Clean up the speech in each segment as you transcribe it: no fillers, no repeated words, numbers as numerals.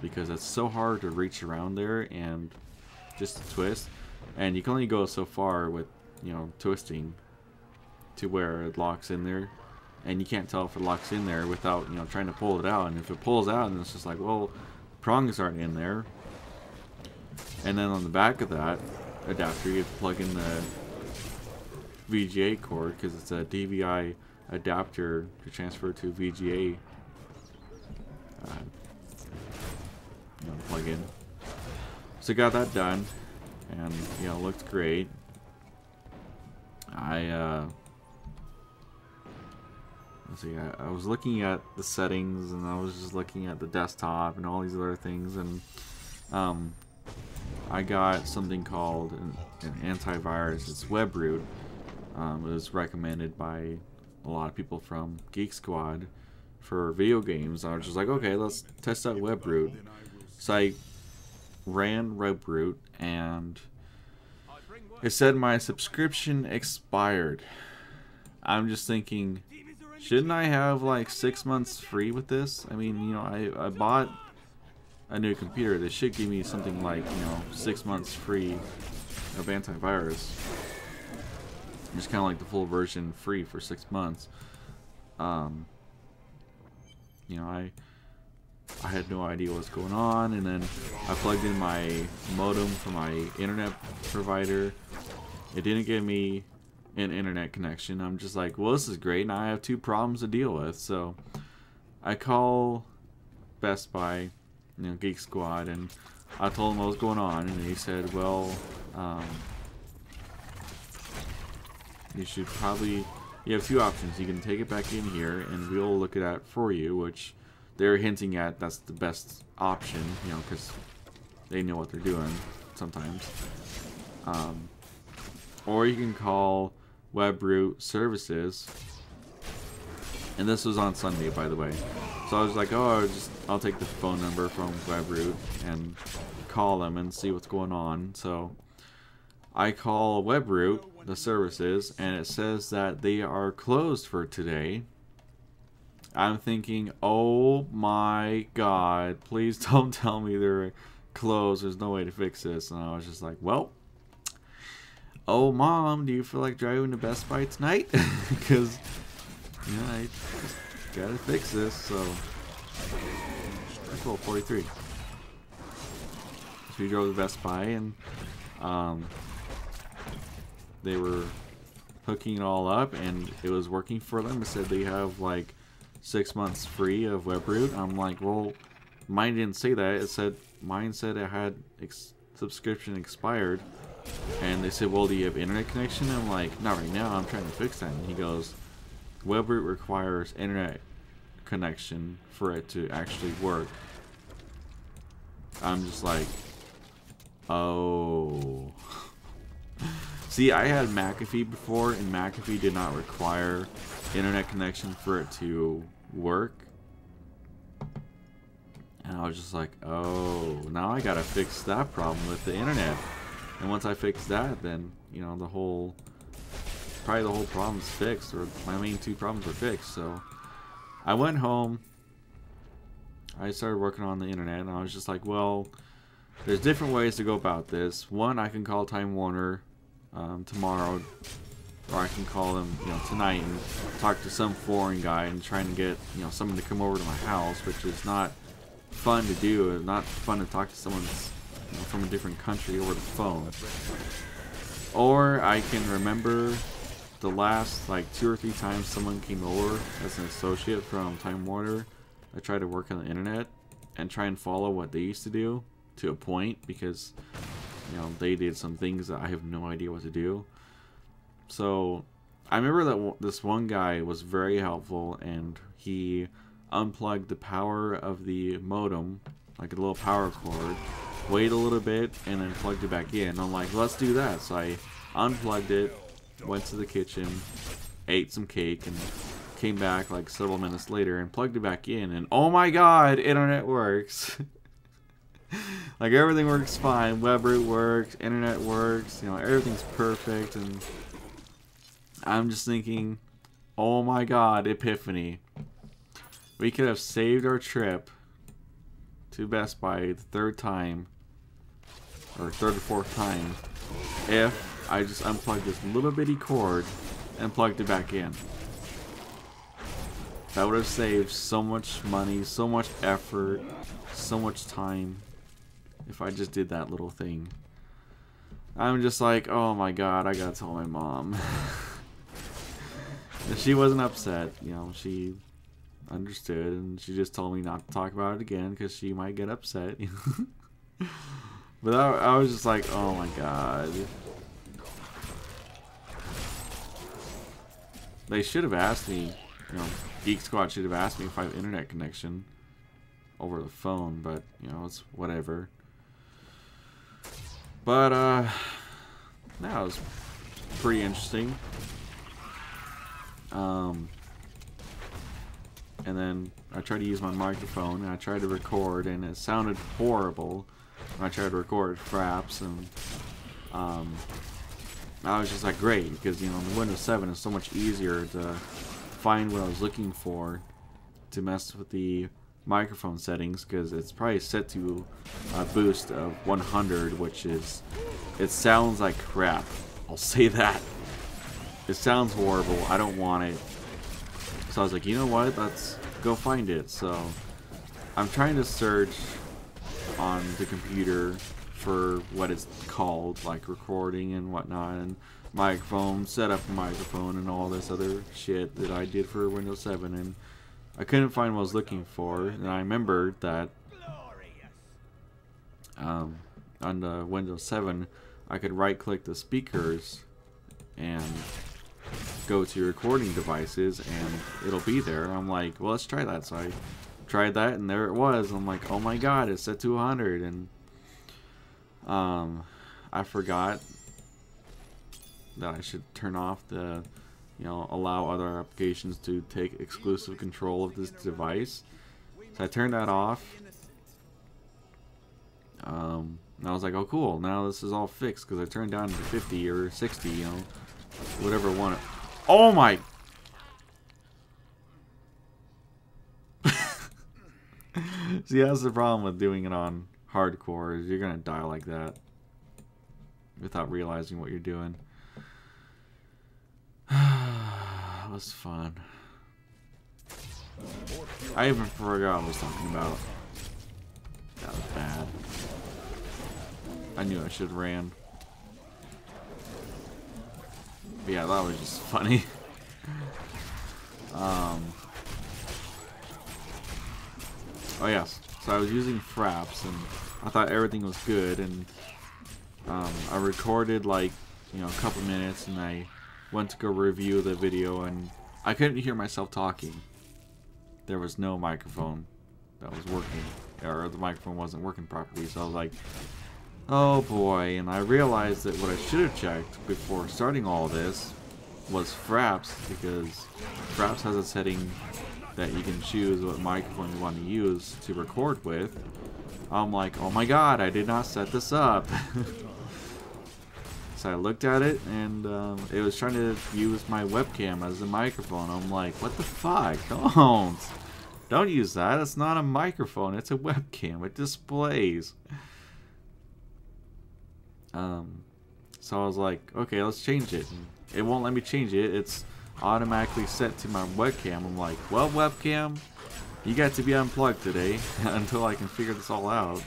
because it's so hard to reach around there and just to twist, and you can only go so far with, you know, twisting to where it locks in there, and you can't tell if it locks in there without, you know, trying to pull it out. And if it pulls out, and it's just like, well, prongs aren't in there. And then on the back of that adapter, you have to plug in the VGA cord because it's a DVI adapter to transfer to VGA. You know, plug in. So got that done, and you know, looked great. Let's see, I was looking at the settings, and I was just looking at the desktop and all these other things, and I got something called an antivirus. It's WebRoot. It was recommended by a lot of people from Geek Squad for video games. I was just like, okay, let's test out WebRoot. So I ran WebRoot, and it said my subscription expired. I'm just thinking, shouldn't I have like 6 months free with this? I mean, you know, I bought a new computer. They should give me something like, you know, 6 months free of antivirus. Just kind of like the full version free for 6 months. You know, I had no idea what's going on, and then I plugged in my modem for my internet provider. It didn't give me an internet connection. I'm just like, well, this is great, and I have 2 problems to deal with. So I call Best Buy, you know, Geek Squad, and I told them what was going on, and they said, well, you should probably, you have 2 options. You can take it back in here and we'll look at it for you, which they're hinting at that's the best option, you know, because they know what they're doing sometimes. Or you can call WebRoot Services, and this was on Sunday, by the way. So I was like, oh, I'll take the phone number from WebRoot and call them and see what's going on. So I call WebRoot, the services, and it says that they are closed for today. I'm thinking, oh my god, please don't tell me they're closed. There's no way to fix this. And I was just like, well, oh mom, do you feel like driving to Best Buy tonight? Because, you know, I just gotta fix this. So, cool, 43. So we drove to Best Buy, and they were hooking it all up, and it was working for them. It said they have like 6 months free of WebRoot. I'm like, well, mine didn't say that. It said, mine said it had subscription expired. And they said, well, do you have internet connection? I'm like, not right now, I'm trying to fix that. And he goes, WebRoot requires internet connection for it to actually work. I'm just like, oh. See, I had McAfee before, and McAfee did not require internet connection for it to work. And I was just like, oh, now I gotta fix that problem with the internet. And once I fix that, then, you know, probably the whole problem's fixed, or my main 2 problems are fixed. So I went home, I started working on the internet, and I was just like, well, there's different ways to go about this. One, I can call Time Warner tomorrow, or I can call them, you know, tonight and talk to some foreign guy and trying to get, you know, someone to come over to my house, which is not fun to do. It's not fun to talk to someone that's, you know, from a different country over the phone. Or I can remember the last like 2 or 3 times someone came over as an associate from Time Warner. I tried to work on the internet and try and follow what they used to do to a point, because, you know, they did some things that I have no idea what to do. So I remember that this one guy was very helpful, and he unplugged the power of the modem, like a little power cord, waited a little bit, and then plugged it back in. I'm like, let's do that. So I unplugged it, went to the kitchen, ate some cake, and came back like several minutes later and plugged it back in, and oh my god, internet works. Like, everything works fine. WebRoot works, internet works, you know, everything's perfect. And I'm just thinking, oh my god, epiphany. We could have saved our trip to Best Buy the third time, or third or fourth time, if I just unplugged this little bitty cord and plugged it back in. That would have saved so much money, so much effort, so much time if I just did that little thing. I'm just like, oh my god, I gotta tell my mom. She wasn't upset, you know, she understood, and she just told me not to talk about it again because she might get upset. But I was just like, oh my god. They should have asked me, you know, Geek Squad should have asked me if I have internet connection over the phone, but, you know, it's whatever. But, that was pretty interesting. And then I tried to use my microphone, and I tried to record, and it sounded horrible when I tried to record Fraps, and, I was just like, great, because, you know, the Windows 7 is so much easier to find what I was looking for to mess with the microphone settings, because it's probably set to a boost of 100, which is, it sounds like crap. I'll say that. It sounds horrible. I don't want it. So I was like, you know what? Let's go find it. So I'm trying to search on the computer for what it's called, like recording and whatnot, and microphone, set up a microphone, and all this other shit that I did for Windows 7, and I couldn't find what I was looking for. And I remembered that on the Windows 7 I could right click the speakers and go to recording devices, and it'll be there. I'm like, well, let's try that. So I tried that, and there it was. I'm like, oh my god, it's set to 100. And I forgot that I should turn off the, you know, allow other applications to take exclusive control of this device. So I turned that off. And I was like, oh cool, now this is all fixed, because I turned down to 50 or 60, you know, whatever one. Oh my! See, that's the problem with doing it on hardcore, is you're gonna die like that without realizing what you're doing. It was fun. I even forgot what I was talking about. That was bad. I knew I should have ran. But yeah, that was just funny. Oh yes, so I was using Fraps, and I thought everything was good, and I recorded like, you know, a couple minutes, and I went to go review the video, and I couldn't hear myself talking. There was no microphone that was working, or the microphone wasn't working properly, so I was like, oh boy. And I realized that what I should have checked before starting all this was Fraps, because Fraps has a setting that you can choose what microphone you want to use to record with. I'm like, oh my god, I did not set this up. So I looked at it, and it was trying to use my webcam as a microphone. I'm like, what the fuck? Don't use that. It's not a microphone. It's a webcam. It displays. So I was like, okay, let's change it. And it won't let me change it. It's automatically set to my webcam. I'm like, well, webcam, you got to be unplugged today until I can figure this all out.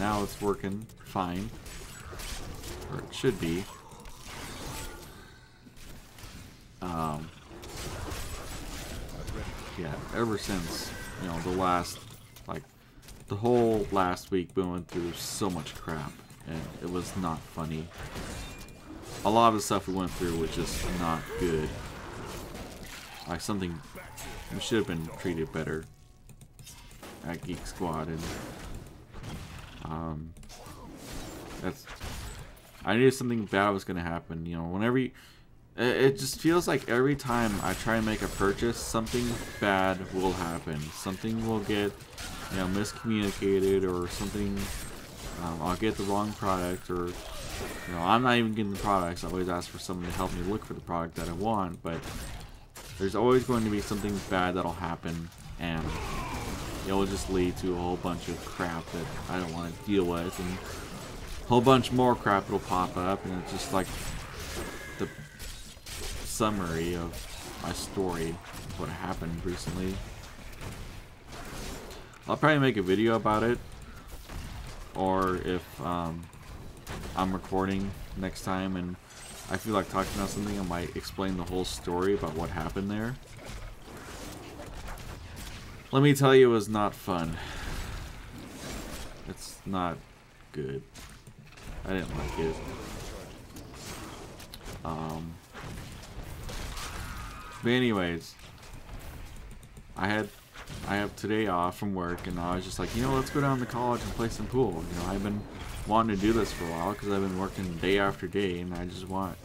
Now it's working fine, or it should be. Yeah, ever since, you know, the whole last week we went through so much crap, and it was not funny. A lot of the stuff we went through was just not good. Like, something we should have been treated better at Geek Squad, and I knew something bad was gonna happen. You know, whenever it just feels like every time I try and make a purchase, something bad will happen. Something will get, you know, miscommunicated, or something. I'll get the wrong product, or, you know, I'm not even getting the products. I always ask for someone to help me look for the product that I want, but there's always going to be something bad that'll happen, and it will just lead to a whole bunch of crap that I don't want to deal with, and a whole bunch more crap will pop up, and it's just like the summary of my story, what happened recently. I'll probably make a video about it, or if I'm recording next time and I feel like talking about something, I might explain the whole story about what happened there. Let me tell you, it was not fun. It's not good. I didn't like it. But anyways, I have today off from work, and I was just like, you know, let's go down to college and play some pool. You know, I've been wanting to do this for a while because I've been working day after day, and I just want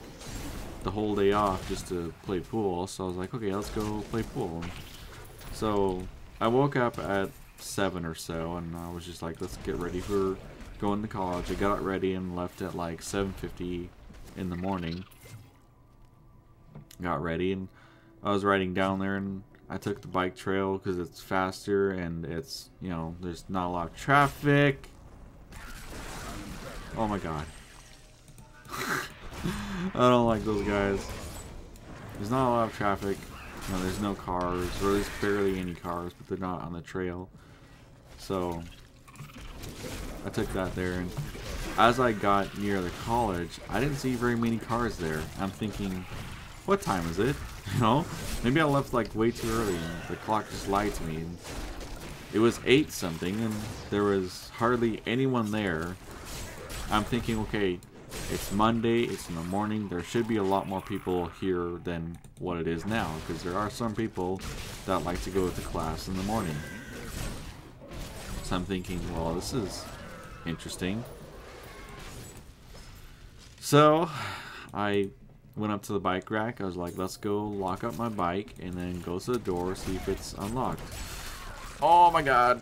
the whole day off just to play pool. So I was like, okay, let's go play pool. So I woke up at 7 or so, and I was just like, let's get ready for going to college. I got ready and left at like 7:50 in the morning. Got ready, and I was riding down there, and I took the bike trail because it's faster and it's, you know, there's not a lot of traffic. Oh my god. I don't like those guys. There's not a lot of traffic. You know, there's no cars, or there's barely any cars, but they're not on the trail. So I took that there, and as I got near the college, I didn't see very many cars there. I'm thinking, what time is it? You know, maybe I left like way too early and the clock just lied to me. And it was 8 something and there was hardly anyone there. I'm thinking, okay, it's Monday, it's in the morning, there should be a lot more people here than what it is now, because there are some people that like to go to class in the morning. So I'm thinking, well, this is interesting. So I went up to the bike rack. I was like, let's go lock up my bike and then go to the door, see if it's unlocked. Oh my god.